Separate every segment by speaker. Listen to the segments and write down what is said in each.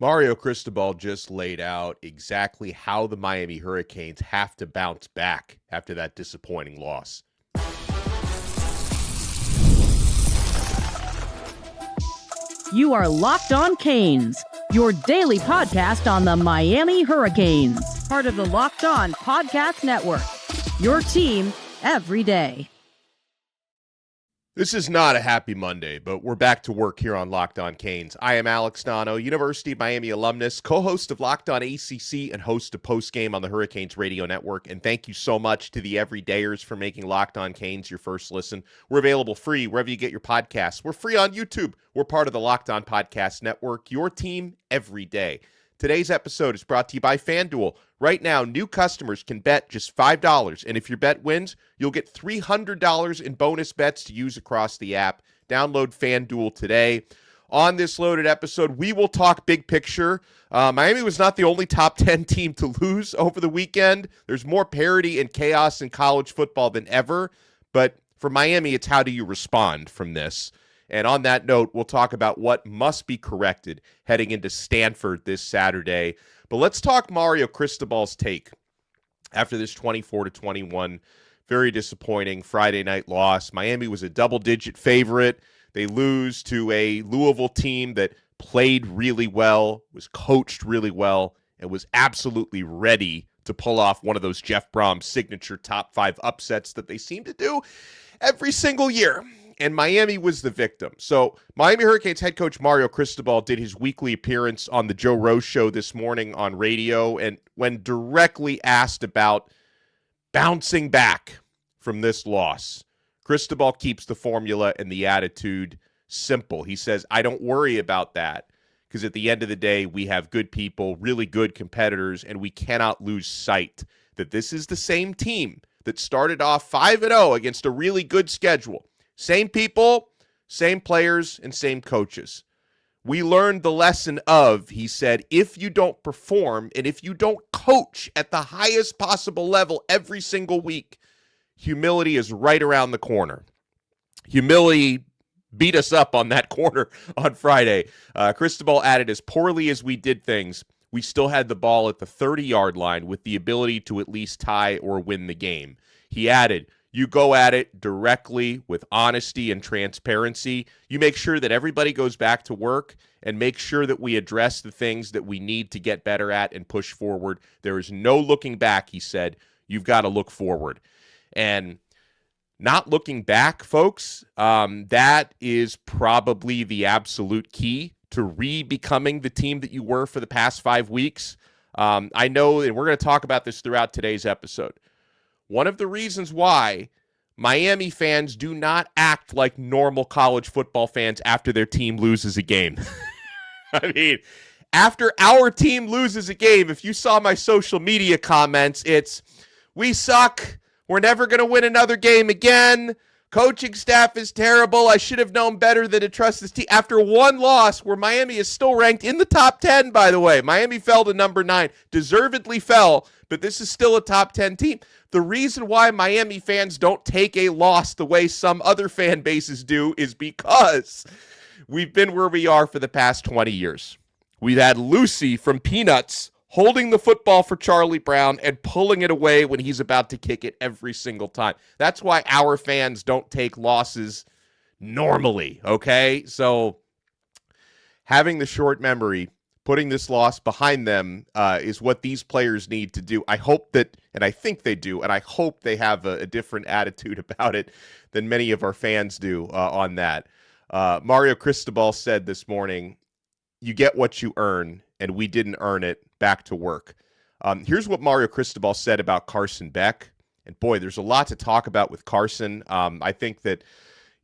Speaker 1: Mario Cristobal just laid out exactly how the Miami Hurricanes have to bounce back after that disappointing loss.
Speaker 2: You are Locked On Canes, your daily podcast on the Miami Hurricanes, part of the Locked On Podcast Network, your team every day.
Speaker 1: This is not a happy Monday, but we're back to work here on Locked On Canes. I am Alex Donno, University of Miami alumnus, co-host of Locked On ACC, and host of Postgame on the Hurricanes Radio Network. And thank you so much to the everydayers for making Locked On Canes your first listen. We're available free wherever you get your podcasts. We're free on YouTube. We're part of the Locked On Podcast Network, your team every day. Today's episode is brought to you by FanDuel. Right now, new customers can bet just $5, and if your bet wins, you'll get $300 in bonus bets to use across the app. Download FanDuel today. On this loaded episode, we will talk big picture. Miami was not the only top 10 team to lose over the weekend. There's more parity and chaos in college football than ever, but for Miami, it's how do you respond from this? And on that note, we'll talk about what must be corrected heading into Stanford this Saturday. But let's talk Mario Cristobal's take after this 24-21 very disappointing Friday night loss. Miami was a double-digit favorite. They lose to a Louisville team that played really well, was coached really well, and was absolutely ready to pull off one of those Jeff Brom signature top 5 upsets that they seem to do every single year. And Miami was the victim. So Miami Hurricanes head coach Mario Cristobal did his weekly appearance on the Joe Rose Show this morning on radio, and when directly asked about bouncing back from this loss, Cristobal keeps the formula and the attitude simple. He says, I don't worry about that because at the end of the day, we have good people, really good competitors, and we cannot lose sight that this is the same team that started off 5-0 against a really good schedule. Same people, same players, and same coaches. We learned the lesson of, he said, if you don't perform and if you don't coach at the highest possible level every single week, humility is right around the corner. Humility beat us up on that corner on Friday. Cristobal added, as poorly as we did things, we still had the ball at the 30-yard line with the ability to at least tie or win the game. He added, you go at it directly with honesty and transparency. You make sure that everybody goes back to work and make sure that we address the things that we need to get better at and push forward. There is no looking back, he said. You've got to look forward. And not looking back, folks, that is probably the absolute key to re-becoming the team that you were for the past 5 weeks. I know, and we're going to talk about this throughout today's episode. One of the reasons why Miami fans do not act like normal college football fans after their team loses a game. I mean, after our team loses a game, if you saw my social media comments, it's, we suck, we're never going to win another game again, coaching staff is terrible, I should have known better than to trust this team. After one loss, where Miami is still ranked in the top 10, by the way. Miami fell to number 9, deservedly fell, but this is still a top 10 team. The reason why Miami fans don't take a loss the way some other fan bases do is because we've been where we are for the past 20 years. We've had Lucy from Peanuts holding the football for Charlie Brown and pulling it away when he's about to kick it every single time. That's why our fans don't take losses normally, okay? So having the short memory, putting this loss behind them is what these players need to do. I hope that, and I think they do, and I hope they have a different attitude about it than many of our fans do on that. Mario Cristobal said this morning, you get what you earn, and we didn't earn it. Back to work. Here's what Mario Cristobal said about CARSON BECK. And boy, there's a lot to talk about with Carson. I think that,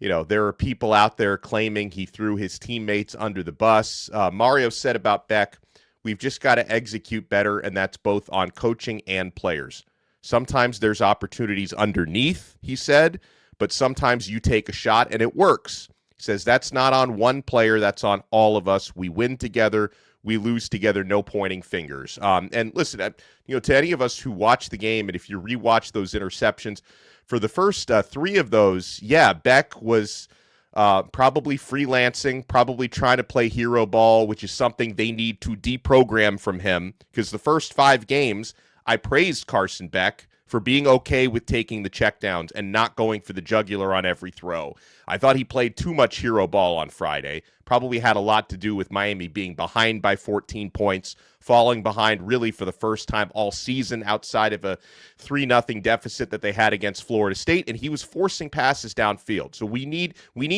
Speaker 1: there are people out there claiming he threw his teammates under the bus. Mario said about Beck, we've just got to execute better, and that's both on coaching and players. Sometimes there's opportunities underneath, he said, but sometimes you take a shot and it works. He says that's not on one player, that's on all of us. We win together. We lose together, no pointing fingers. And listen, to any of us who watch the game, and if you rewatch those interceptions, for the first 3 of those, Beck was probably freelancing, probably trying to play hero ball, which is something they need to deprogram from him, because the first 5 games, I praised CARSON BECK for being okay with taking the checkdowns and not going for the jugular on every throw. I thought he played too much hero ball on Friday. Probably had a lot to do with Miami being behind by 14 points, falling behind really for the first time all season outside of a 3-0 deficit that they had against Florida State, and he was forcing passes downfield. So we need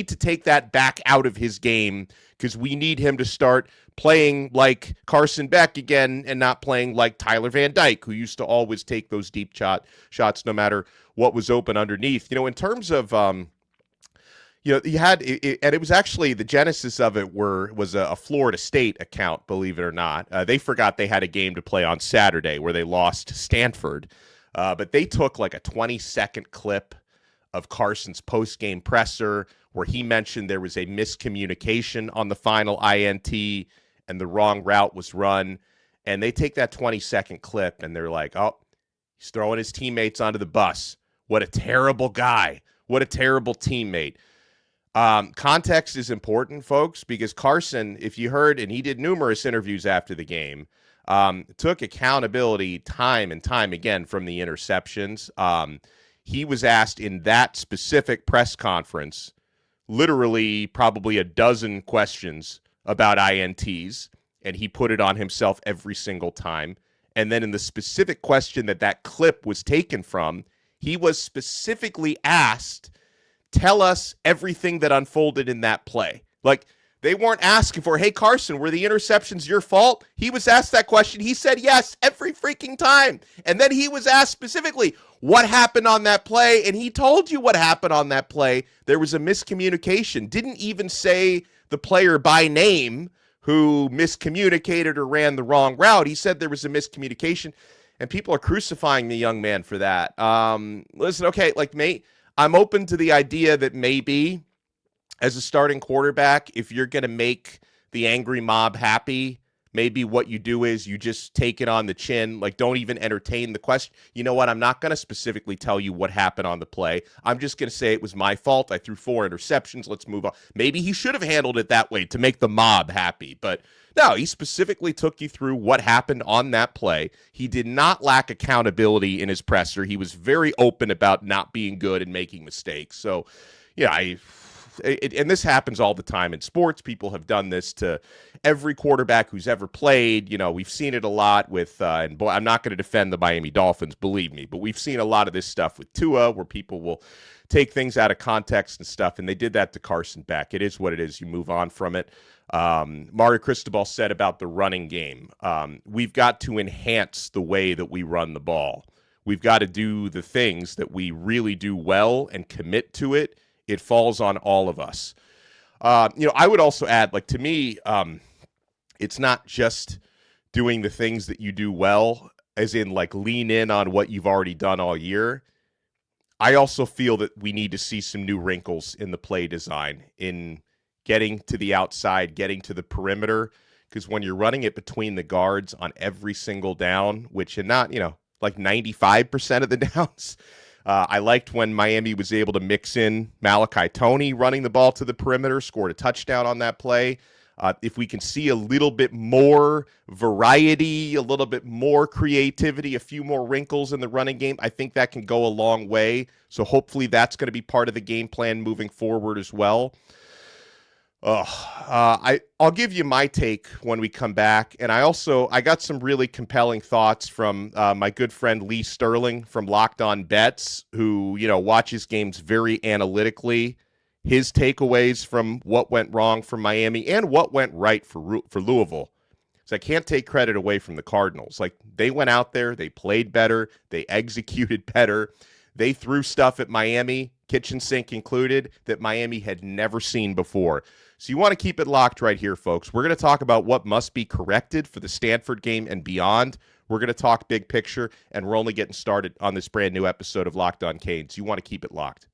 Speaker 1: to take that back out of his game, because we need him to start playing like CARSON BECK again and not playing like Tyler Van Dyke, who used to always take those deep shots no matter what was open underneath. In terms of you had and it was actually the genesis of it was a Florida State account, believe it or not. They forgot they had a game to play on Saturday where they lost to Stanford, but they took like a 20-second clip of Carson's post-game presser where he mentioned there was a miscommunication on the final INT and the wrong route was run. And they take that 20-second clip and they're like, oh, he's throwing his teammates onto the bus. What a terrible guy. What a terrible teammate. Context is important, folks, because Carson, if you heard, and he did numerous interviews after the game, took accountability time and time again from the interceptions. He was asked in that specific press conference, literally probably a dozen questions about INTs, and he put it on himself every single time. And then in the specific question that clip was taken from, he was specifically asked, tell us everything that unfolded in that play. Like, they weren't asking for, hey, Carson, were the interceptions your fault? He was asked that question. He said yes every freaking time. And then he was asked specifically, what happened on that play? And he told you what happened on that play. There was a miscommunication. Didn't even say the player by name who miscommunicated or ran the wrong route. He said there was a miscommunication, and people are crucifying the young man for that. Listen, okay, like, mate, I'm open to the idea that maybe as a starting quarterback, if you're going to make the angry mob happy, maybe what you do is you just take it on the chin. Like, don't even entertain the question. You know what? I'm not going to specifically tell you what happened on the play. I'm just going to say it was my fault. I threw 4 interceptions. Let's move on. Maybe he should have handled it that way to make the mob happy. But no, he specifically took you through what happened on that play. He did not lack accountability in his presser. He was very open about not being good and making mistakes. So, yeah, and this happens all the time in sports. People have done this to every quarterback who's ever played. We've seen it a lot with, and boy, I'm not going to defend the Miami Dolphins, believe me, but we've seen a lot of this stuff with Tua where people will take things out of context and stuff, and they did that to CARSON BECK. It is what it is. You move on from it. Mario Cristobal said about the running game, we've got to enhance the way that we run the ball. We've got to do the things that we really do well and commit to it. It falls on all of us. I would also add, like, to me, it's not just doing the things that you do well, as in, like, lean in on what you've already done all year. I also feel that we need to see some new wrinkles in the play design, in getting to the outside, getting to the perimeter, because when you're running it between the guards on every single down, which are not, like 95% of the downs, I liked when Miami was able to mix in Malachi Toney running the ball to the perimeter, scored a touchdown on that play. If we can see a little bit more variety, a little bit more creativity, a few more wrinkles in the running game, I think that can go a long way. So hopefully that's going to be part of the game plan moving forward as well. I'll give you my take when we come back. And I got some really compelling thoughts from my good friend Lee Sterling from Locked On Bets, who, watches games very analytically. His takeaways from what went wrong for Miami and what went right for Louisville. So I can't take credit away from the Cardinals. Like, they went out there, they played better, they executed better. They threw stuff at Miami, kitchen sink included, that Miami had never seen before. So you want to keep it locked right here, folks. We're going to talk about what must be corrected for the Stanford game and beyond. We're going to talk big picture, and we're only getting started on this brand new episode of Locked On Canes. You want to keep it locked.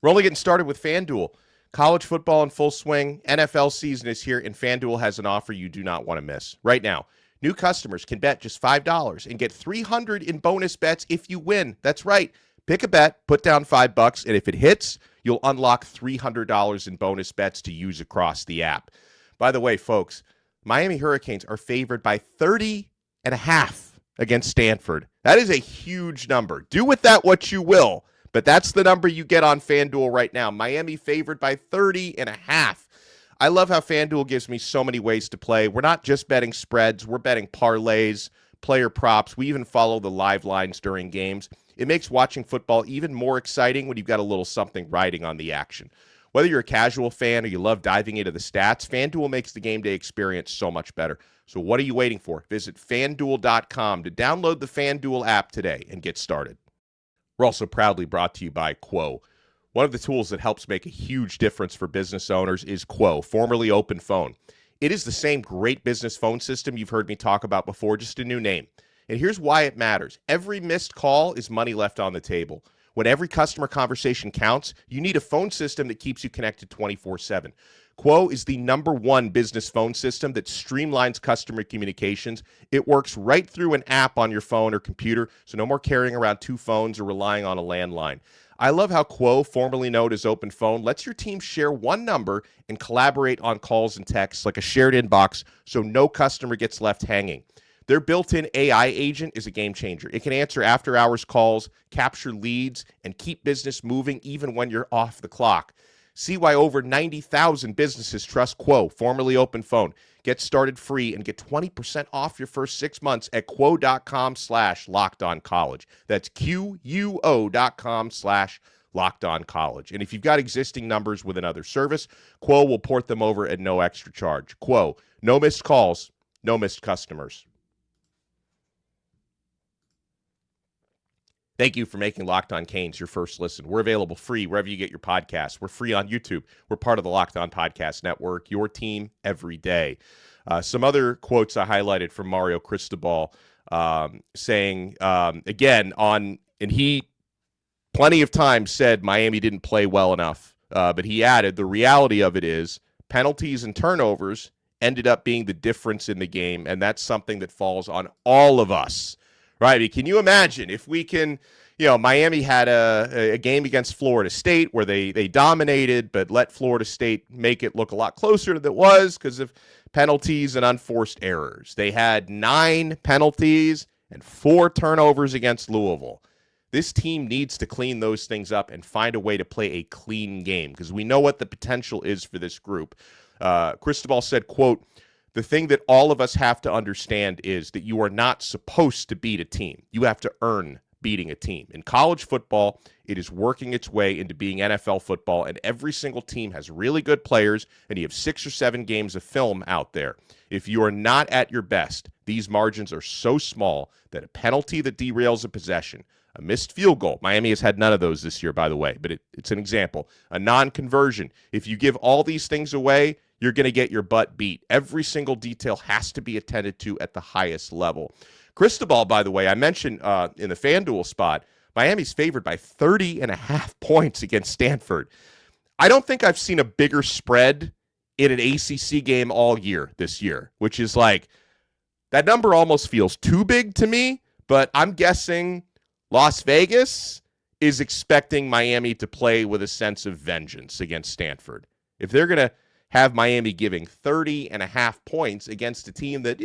Speaker 1: We're only getting started with FanDuel. College football in full swing. NFL season is here, and FanDuel has an offer you do not want to miss. Right now, new customers can bet just $5 and get $300 in bonus bets if you win. That's right. Pick a bet, put down $5, and if it hits, you'll unlock $300 in bonus bets to use across the app. By the way, folks, Miami Hurricanes are favored by 30.5 against Stanford. That is a huge number. Do with that what you will, but that's the number you get on FanDuel right now. Miami favored by 30.5. I love how FanDuel gives me so many ways to play. We're not just betting spreads. We're betting parlays, player props. We even follow the live lines during games. It makes watching football even more exciting when you've got a little something riding on the action. Whether you're a casual fan or you love diving into the stats, FanDuel makes the game day experience so much better. So what are you waiting for? Visit FanDuel.com to download the FanDuel app today and get started. We're also proudly brought to you by Quo. One of the tools that helps make a huge difference for business owners is Quo, formerly Open Phone. It is the same great business phone system you've heard me talk about before, just a new name. And here's why it matters. Every missed call is money left on the table. When every customer conversation counts, you need a phone system that keeps you connected 24/7. Quo is the #1 business phone system that streamlines customer communications. It works right through an app on your phone or computer, so no more carrying around two phones or relying on a landline. I love how Quo, formerly known as Open Phone, lets your team share one number and collaborate on calls and texts like a shared inbox so no customer gets left hanging. Their built-in AI agent is a game changer. It can answer after-hours calls, capture leads, and keep business moving even when you're off the clock. See why over 90,000 businesses trust Quo, formerly Open Phone. Get started free and get 20% off your first 6 months at quo.com/lockedoncollege. That's QUO.com/lockedoncollege. And if you've got existing numbers with another service, Quo will port them over at no extra charge. Quo, no missed calls, no missed customers. Thank you for making Locked On Canes your first listen. We're available free wherever you get your podcasts. We're free on YouTube. We're part of the Locked On Podcast Network, your team every day. Some other quotes I highlighted from Mario Cristobal saying, again, and he plenty of times said Miami didn't play well enough, but he added, the reality of it is penalties and turnovers ended up being the difference in the game, and that's something that falls on all of us. Right? Can you imagine if we can, Miami had a game against Florida State where they dominated, but let Florida State make it look a lot closer than it was because of penalties and unforced errors. They had 9 penalties and 4 turnovers against Louisville. This team needs to clean those things up and find a way to play a clean game because we know what the potential is for this group. Cristobal said, quote, "The thing that all of us have to understand is that you are not supposed to beat a team. You have to earn beating a team. In college football, it is working its way into being NFL football, and every single team has really good players, and you have 6 or 7 games of film out there. If you are not at your best, these margins are so small that a penalty that derails a possession, a missed field goal — Miami has had none of those this year, by the way, but it's an example — a non-conversion. If you give all these things away, you're going to get your butt beat. Every single detail has to be attended to at the highest level." Cristobal, by the way, I mentioned in the FanDuel spot, Miami's favored by 30.5 points against Stanford. I don't think I've seen a bigger spread in an ACC game all year this year, which is like, that number almost feels too big to me, but I'm guessing Las Vegas is expecting Miami to play with a sense of vengeance against Stanford. If they're going to have Miami giving 30.5 points against a team that,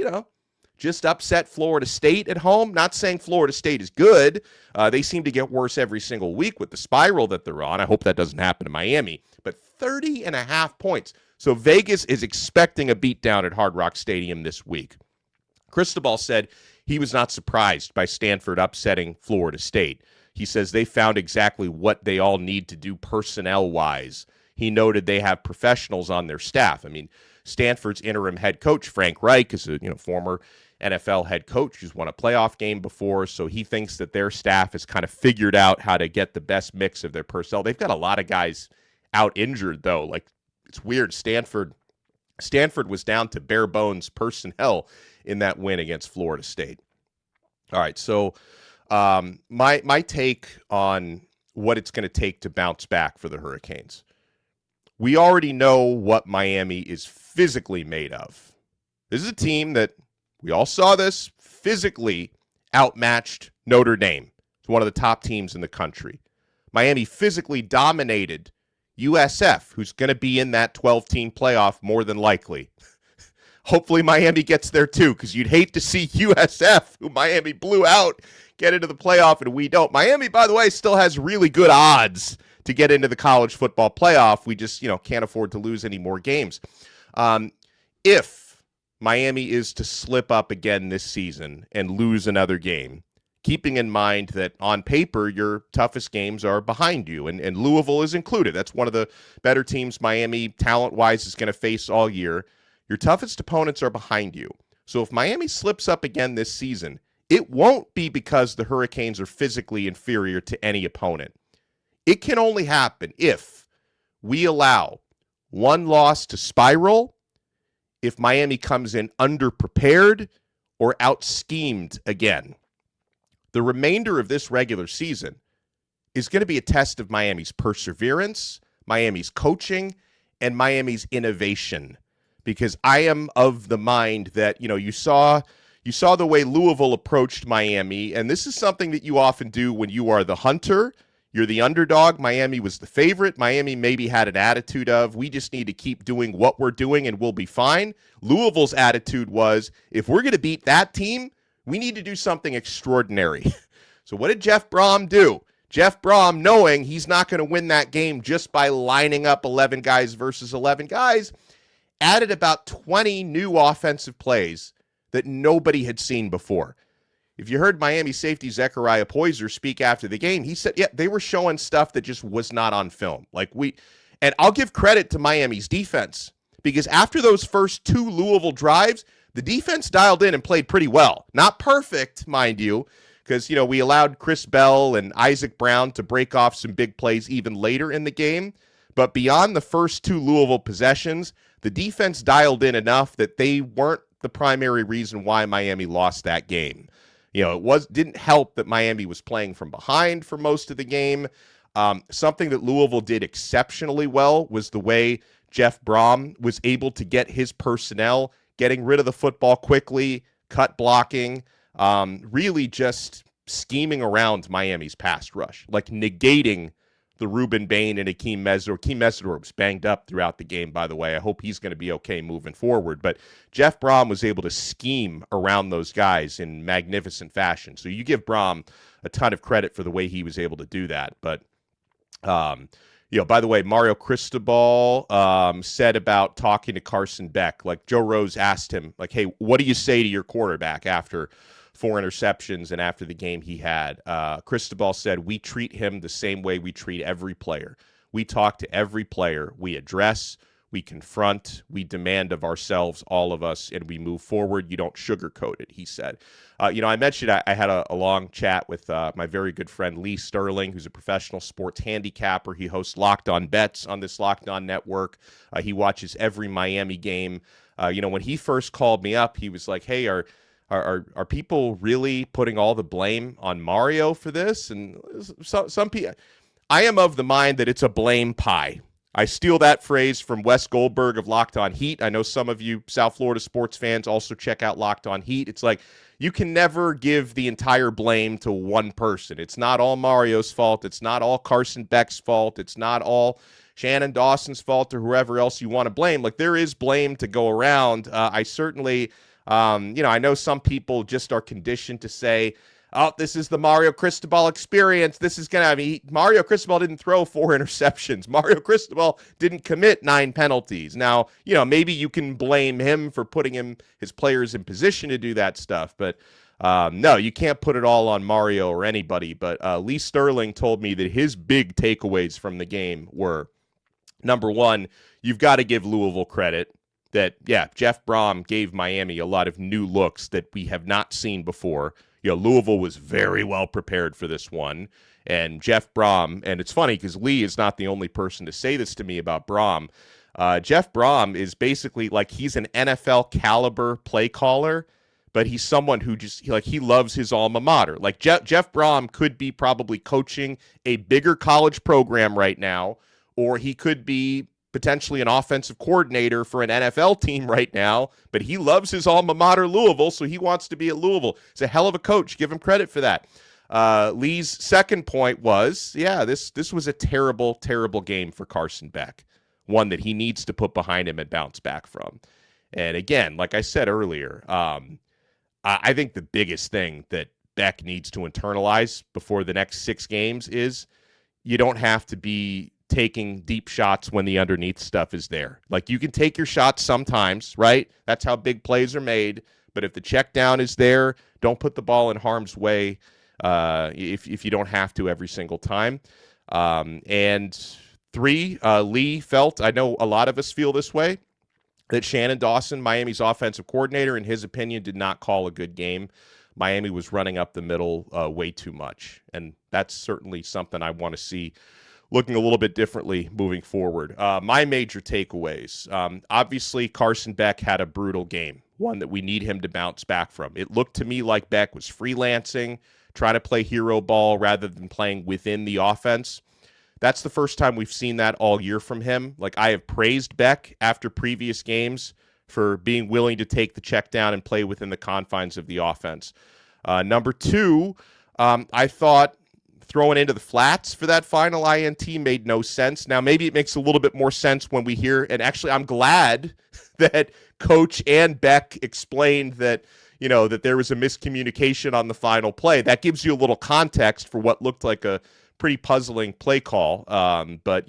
Speaker 1: just upset Florida State at home. Not saying Florida State is good. They seem to get worse every single week with the spiral that they're on. I hope that doesn't happen to Miami. But 30.5 points. So Vegas is expecting a beatdown at Hard Rock Stadium this week. Cristobal said he was not surprised by Stanford upsetting Florida State. He says they found exactly what they all need to do personnel-wise. He noted they have professionals on their staff. I mean, Stanford's interim head coach, Frank Reich, is a former NFL head coach who's won a playoff game before, so he thinks that their staff has kind of figured out how to get the best mix of their personnel. They've got a lot of guys out injured, though. Like, it's weird. Stanford was down to bare bones personnel in that win against Florida State. All right, so my take on what it's going to take to bounce back for the Hurricanes. We already know what Miami is physically made of. This is a team that, we all saw this, physically outmatched Notre Dame. It's one of the top teams in the country. Miami physically dominated USF, who's going to be in that 12-team playoff more than likely. Hopefully Miami gets there too, because you'd hate to see USF, who Miami blew out, get into the playoff, and we don't. Miami, by the way, still has really good odds to get into the college football playoff. We just, can't afford to lose any more games. If Miami is to slip up again this season and lose another game, keeping in mind that on paper, your toughest games are behind you, and Louisville is included. That's one of the better teams Miami, talent-wise, is going to face all year. Your toughest opponents are behind you. So if Miami slips up again this season, it won't be because the Hurricanes are physically inferior to any opponent. It can only happen if we allow one loss to spiral, if Miami comes in underprepared or out-schemed again. The remainder of this regular season is going to be a test of Miami's perseverance, Miami's coaching, and Miami's innovation. Because I am of the mind that, you saw the way Louisville approached Miami, and this is something that you often do when you are the hunter, you're the underdog. Miami was the favorite. Miami maybe had an attitude of, we just need to keep doing what we're doing and we'll be fine. Louisville's attitude was, if we're going to beat that team, we need to do something extraordinary. So what did Jeff Brom do? Jeff Brom, knowing he's not going to win that game just by lining up 11 guys versus 11 guys, added about 20 new offensive plays that nobody had seen before. If you heard Miami safety Zechariah Poyser speak after the game, he said, they were showing stuff that just was not on film. And I'll give credit to Miami's defense, because after those first two Louisville drives, the defense dialed in and played pretty well. Not perfect, mind you, because, we allowed Chris Bell and Isaac Brown to break off some big plays even later in the game. But beyond the first two Louisville possessions, the defense dialed in enough that they weren't the primary reason why Miami lost that game. It didn't help that Miami was playing from behind for most of the game. Something that Louisville did exceptionally well was the way Jeff Brom was able to get his personnel, getting rid of the football quickly, cut blocking, really just scheming around Miami's pass rush, like negating the Ruben Bain and Akeem Mesidor. Akeem Mesidor was banged up throughout the game, by the way. I hope he's going to be okay moving forward. But Jeff Brom was able to scheme around those guys in magnificent fashion. So you give Brom a ton of credit for the way he was able to do that. But, by the way, Mario Cristobal said about talking to Carson Beck. Like, Joe Rose asked him, hey, what do you say to your quarterback after 4 interceptions and after the game he had? Cristobal said, we treat him the same way we treat every player. We talk to every player. We address, we confront, we demand of ourselves, all of us, and we move forward. You don't sugarcoat it, he said. I mentioned I had a long chat with my very good friend Lee Sterling, who's a professional sports handicapper. He hosts Locked On Bets on this Locked On network. He watches every Miami game. When he first called me up, he was like, hey, Are people really putting all the blame on Mario for this? And some people, I am of the mind that it's a blame pie. I steal that phrase from Wes Goldberg of Locked On Heat. I know some of you South Florida sports fans also check out Locked On Heat. It's like you can never give the entire blame to one person. It's not all Mario's fault. It's not all Carson Beck's fault. It's not all Shannon Dawson's fault or whoever else you want to blame. Like, there is blame to go around. I certainly... I know some people just are conditioned to say, oh, this is the Mario Cristobal experience. This is going to Mario Cristobal didn't throw 4 interceptions. Mario Cristobal didn't commit 9 penalties. Now, maybe you can blame him for putting his players in position to do that stuff. But no, you can't put it all on Mario or anybody. But Lee Sterling told me that his big takeaways from the game were, number one, you've got to give Louisville credit. That, Jeff Brom gave Miami a lot of new looks that we have not seen before. Louisville was very well prepared for this one. And Jeff Brom, and it's funny because Lee is not the only person to say this to me about Brom. Jeff Brom is basically like he's an NFL caliber play caller, but he's someone who just, he loves his alma mater. Like Jeff Brom could be probably coaching a bigger college program right now, or he could be potentially an offensive coordinator for an NFL team right now, but he loves his alma mater, Louisville, so he wants to be at Louisville. He's a hell of a coach. Give him credit for that. Lee's second point was, this was a terrible, terrible game for Carson Beck, one that he needs to put behind him and bounce back from. And again, like I said earlier, I think the biggest thing that Beck needs to internalize before the next 6 games is you don't have to be taking deep shots when the underneath stuff is there. Like, you can take your shots sometimes, right? That's how big plays are made. But if the check down is there, don't put the ball in harm's way if you don't have to every single time. And 3, Lee felt, I know a lot of us feel this way, that Shannon Dawson, Miami's offensive coordinator, in his opinion, did not call a good game. Miami was running up the middle way too much. And that's certainly something I want to see looking a little bit differently moving forward. My major takeaways. Obviously, Carson Beck had a brutal game, one that we need him to bounce back from. It looked to me like Beck was freelancing, trying to play hero ball rather than playing within the offense. That's the first time we've seen that all year from him. Like, I have praised Beck after previous games for being willing to take the check down and play within the confines of the offense. Number 2, I thought throwing into the flats for that final INT made no sense. Now, maybe it makes a little bit more sense when we hear, and actually I'm glad that Coach and Beck explained that, that there was a miscommunication on the final play. That gives you a little context for what looked like a pretty puzzling play call. But,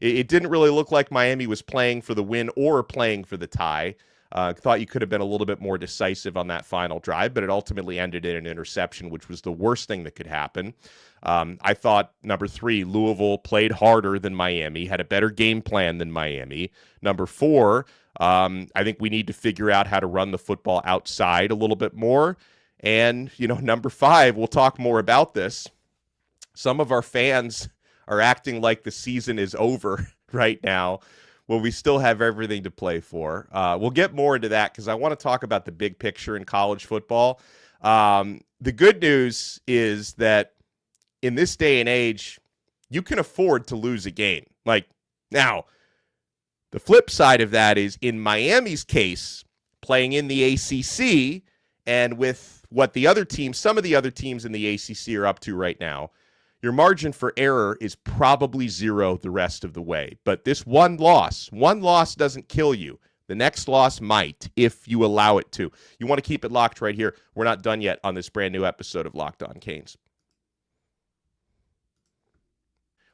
Speaker 1: it didn't really look like Miami was playing for the win or playing for the tie. Thought you could have been a little bit more decisive on that final drive, but it ultimately ended in an interception, which was the worst thing that could happen. I thought, number 3, Louisville played harder than Miami, had a better game plan than Miami. Number 4, I think we need to figure out how to run the football outside a little bit more. And, number 5, we'll talk more about this. Some of our fans are acting like the season is over right now. Well, we still have everything to play for. We'll get more into that because I want to talk about the big picture in college football. The good news is that in this day and age, you can afford to lose a game. Now, the flip side of that is, in Miami's case, playing in the ACC and with what some of the other teams in the ACC are up to right now, your margin for error is probably 0 the rest of the way. But this one loss doesn't kill you. The next loss might, if you allow it to. You want to keep it locked right here. We're not done yet on this brand new episode of Locked On Canes.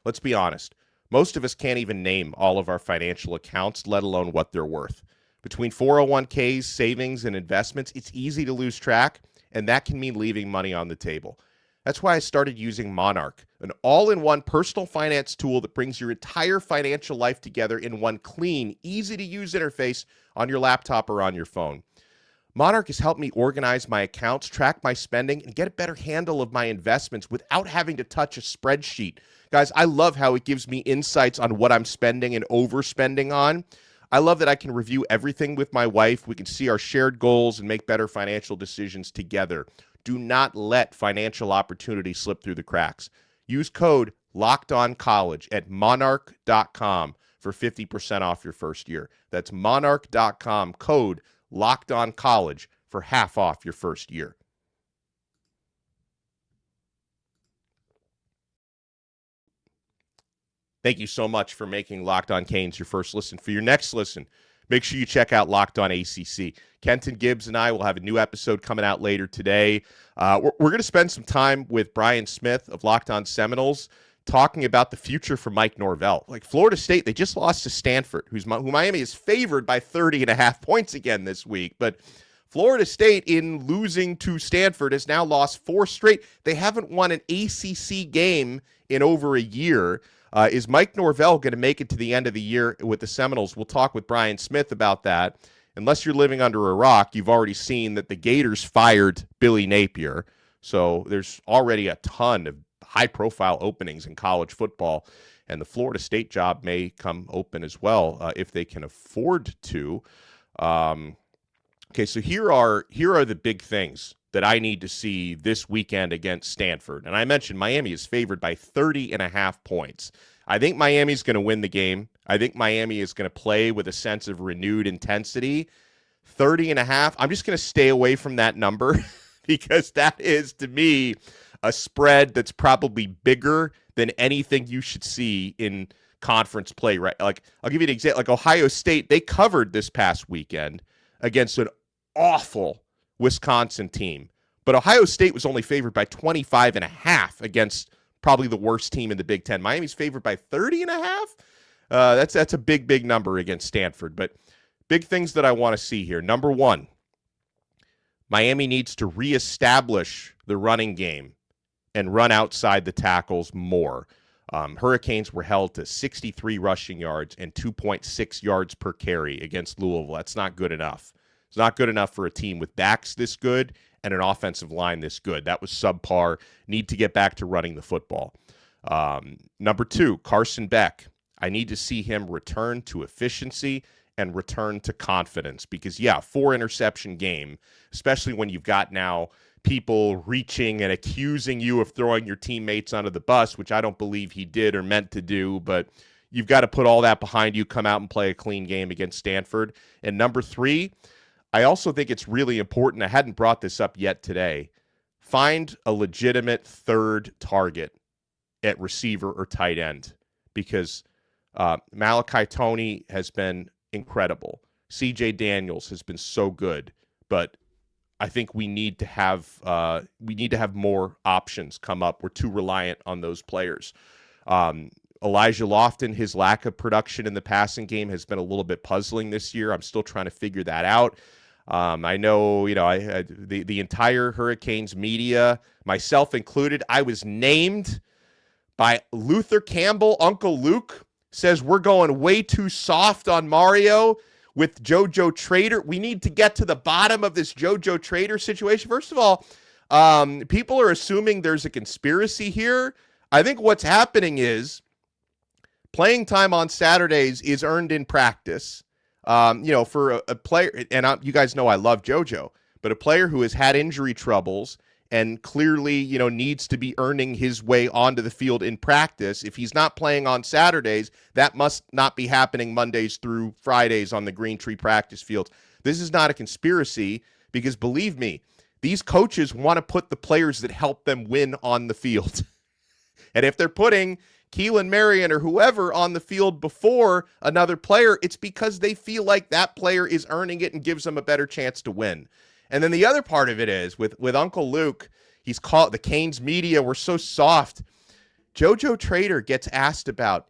Speaker 1: Let's be honest. Most of us can't even name all of our financial accounts, let alone what they're worth. Between 401ks, savings, and investments, it's easy to lose track, and that can mean leaving money on the table. That's why I started using Monarch, an all-in-one personal finance tool that brings your entire financial life together in one clean, easy-to-use interface on your laptop or on your phone. Monarch has helped me organize my accounts, track my spending, and get a better handle of my investments without having to touch a spreadsheet. Guys, I love how it gives me insights on what I'm spending and overspending on. I love that I can review everything with my wife. We can see our shared goals and make better financial decisions together. Do not let financial opportunity slip through the cracks. Use code LOCKEDONCollege at monarch.com for 50% off your first year. That's monarch.com, code LOCKEDONCollege for half off your first year. Thank you so much for making Locked On Canes your first listen. For your next listen, make sure you check out Locked On ACC. Kenton Gibbs and I will have a new episode coming out later today. We're going to spend some time with Brian Smith of Locked On Seminoles talking about the future for Mike Norvell. Florida State, they just lost to Stanford, who Miami is favored by 30.5 points again this week. But Florida State, in losing to Stanford, has now lost 4 straight. They haven't won an ACC game in over a year. Is Mike Norvell going to make it to the end of the year with the Seminoles? We'll talk with Brian Smith about that. Unless you're living under a rock, you've already seen that the Gators fired Billy Napier. So there's already a ton of high-profile openings in college football, and the Florida State job may come open as well if they can afford to. Okay, so here are the big things that I need to see this weekend against Stanford. And I mentioned Miami is favored by 30.5 points. I think Miami's going to win the game. I think Miami is going to play with a sense of renewed intensity. 30.5, I'm just going to stay away from that number because that is, to me, a spread that's probably bigger than anything you should see in conference play, right? Like, I'll give you an example. Like Ohio State, they covered this past weekend against an awful Wisconsin team. But Ohio State was only favored by 25.5 against probably the worst team in the Big Ten. Miami's favored by 30.5. That's a big number against Stanford. But big things that I want to see here. Number one, Miami needs to reestablish the running game and run outside the tackles more. Hurricanes were held to 63 rushing yards and 2.6 yards per carry against Louisville. That's not good enough. It's not good enough for a team with backs this good and an offensive line this good. That was subpar. Need to get back to running the football. Number two, CARSON BECK. I need to see him return to efficiency and return to confidence because, yeah, 4-interception game, especially when you've got now people reaching and accusing you of throwing your teammates under the bus, which I don't believe he did or meant to do, but you've got to put all that behind you, come out and play a clean game against Stanford. And number three, I also think it's really important, I hadn't brought this up yet today, find a legitimate third target at receiver or tight end because Malachi Toney has been incredible. C.J. Daniels has been so good, but I think we need to have more options come up. We're too reliant on those players. Elijah Lofton, his lack of production in the passing game has been a little bit puzzling this year. I'm still trying to figure that out. I know, the entire Hurricanes media, myself included, I was named by Luther Campbell, Uncle Luke, says we're going way too soft on Mario with JoJo Trader. We need to get to the bottom of this JoJo Trader situation. First of all, people are assuming there's a conspiracy here. I think what's happening is playing time on Saturdays is earned in practice. For a player, and you guys know I love JoJo, but a player who has had injury troubles and clearly, needs to be earning his way onto the field in practice. If he's not playing on Saturdays, that must not be happening Mondays through Fridays on the Green Tree practice fields. This is not a conspiracy because, believe me, these coaches want to put the players that help them win on the field. And if they're putting Keelan Marion or whoever on the field before another player, it's because they feel like that player is earning it and gives them a better chance to win. And then the other part of it is with Uncle Luke, he's called the Canes media were so soft. JoJo Trader gets asked about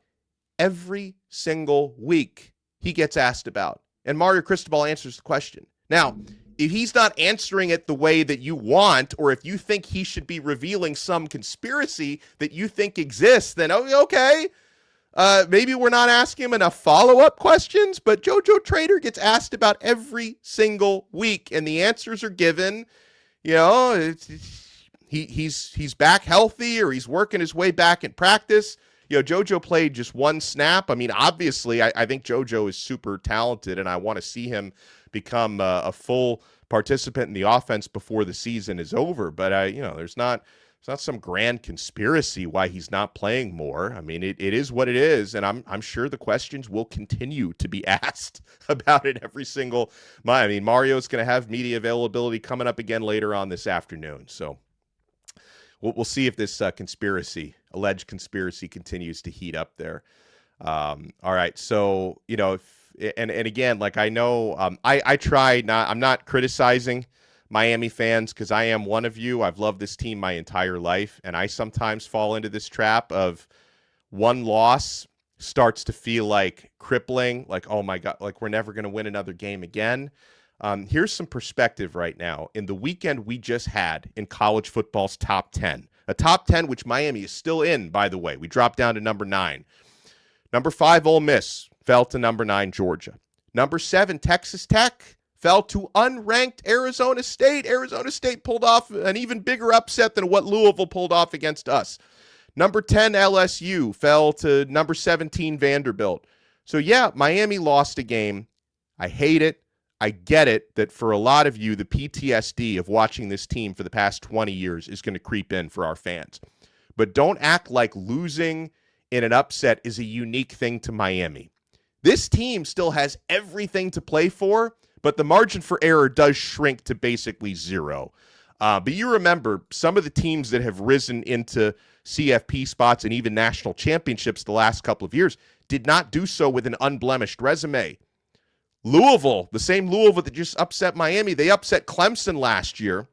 Speaker 1: every single week. He gets asked about, and Mario Cristobal answers the question. Now, if he's not answering it the way that you want, or if you think he should be revealing some conspiracy that you think exists, then okay. Maybe we're not asking him enough follow-up questions, but JoJo Trader gets asked about every single week, and the answers are given. He's back healthy, or he's working his way back in practice. JoJo played just one snap. I mean, obviously, I think JoJo is super talented, and I want to see him become a full participant in the offense before the season is over. But there's not some grand conspiracy why he's not playing more. I mean, it is what it is, and I'm sure the questions will continue to be asked about it every single month. I mean, Mario's going to have media availability coming up again later on this afternoon, so we'll see if this alleged conspiracy continues to heat up there. All right, so and again, like I know, I try not. I'm not criticizing Miami fans because I am one of you. I've loved this team my entire life, and I sometimes fall into this trap of one loss starts to feel like crippling, like, oh my God, like we're never going to win another game again. Here's some perspective right now. In the weekend we just had in college football's top 10, a top 10 which Miami is still in, by the way. We dropped down to number 9. Number 5, Ole Miss, fell to number 9, Georgia. Number 7, Texas Tech, fell to unranked Arizona State. Arizona State pulled off an even bigger upset than what Louisville pulled off against us. Number 10, LSU, fell to number 17, Vanderbilt. So, yeah, Miami lost a game. I hate it. I get it that for a lot of you, the PTSD of watching this team for the past 20 years is going to creep in for our fans. But don't act like losing in an upset is a unique thing to Miami. This team still has everything to play for, but the margin for error does shrink to basically zero. But you remember some of the teams that have risen into CFP spots and even national championships the last couple of years did not do so with an unblemished resume. Louisville, the same Louisville that just upset Miami, they upset Clemson last year,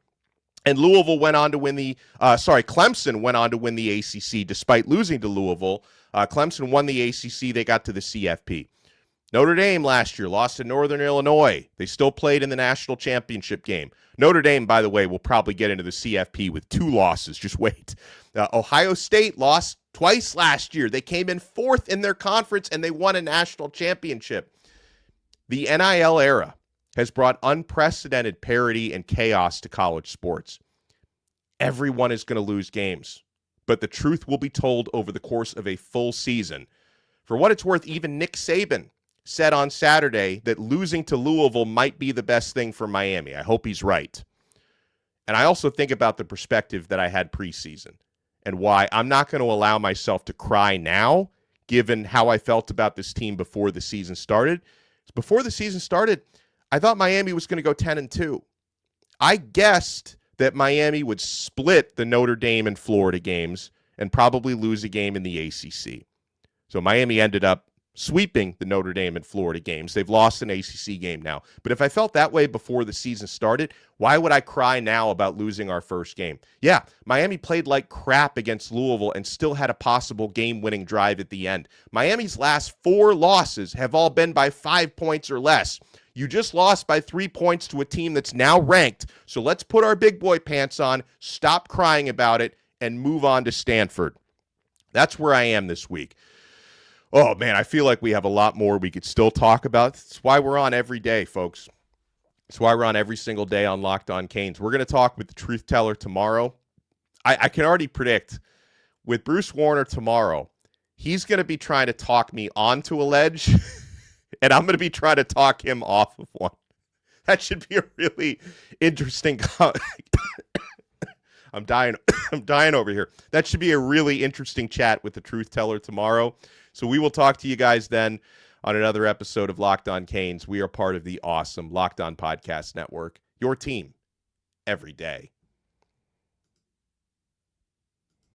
Speaker 1: and Louisville went on to win Clemson went on to win the ACC despite losing to Louisville. Clemson won the ACC. They got to the CFP. Notre Dame last year lost to Northern Illinois. They still played in the national championship game. Notre Dame, by the way, will probably get into the CFP with 2 losses. Just wait. Ohio State lost twice last year. They came in 4th in their conference, and they won a national championship. The NIL era has brought unprecedented parity and chaos to college sports. Everyone is going to lose games, but the truth will be told over the course of a full season. For what it's worth, even Nick Saban said on Saturday that losing to Louisville might be the best thing for Miami. I hope he's right. And I also think about the perspective that I had preseason and why I'm not going to allow myself to cry now, given how I felt about this team before the season started. Before the season started, I thought Miami was going to go 10-2. I guessed that Miami would split the Notre Dame and Florida games and probably lose a game in the ACC. So Miami ended up sweeping the Notre Dame and Florida games. They've lost an ACC game now. But if I felt that way before the season started, why would I cry now about losing our first game? Yeah, Miami played like crap against Louisville and still had a possible game-winning drive at the end. Miami's last 4 losses have all been by 5 points or less. You just lost by 3 points to a team that's now ranked. So let's put our big boy pants on, stop crying about it, and move on to Stanford. That's where I am this week. Oh, man, I feel like we have a lot more we could still talk about. That's why we're on every day, folks. That's why we're on every single day on Locked On Canes. We're going to talk with the truth teller tomorrow. I can already predict with Bruce Warner tomorrow, he's going to be trying to talk me onto a ledge, and I'm going to be trying to talk him off of one. That should be a really interesting I'm dying over here. That should be a really interesting chat with the truth teller tomorrow. So we will talk to you guys then on another episode of Locked On Canes. We are part of the awesome Locked On Podcast Network, your team every day.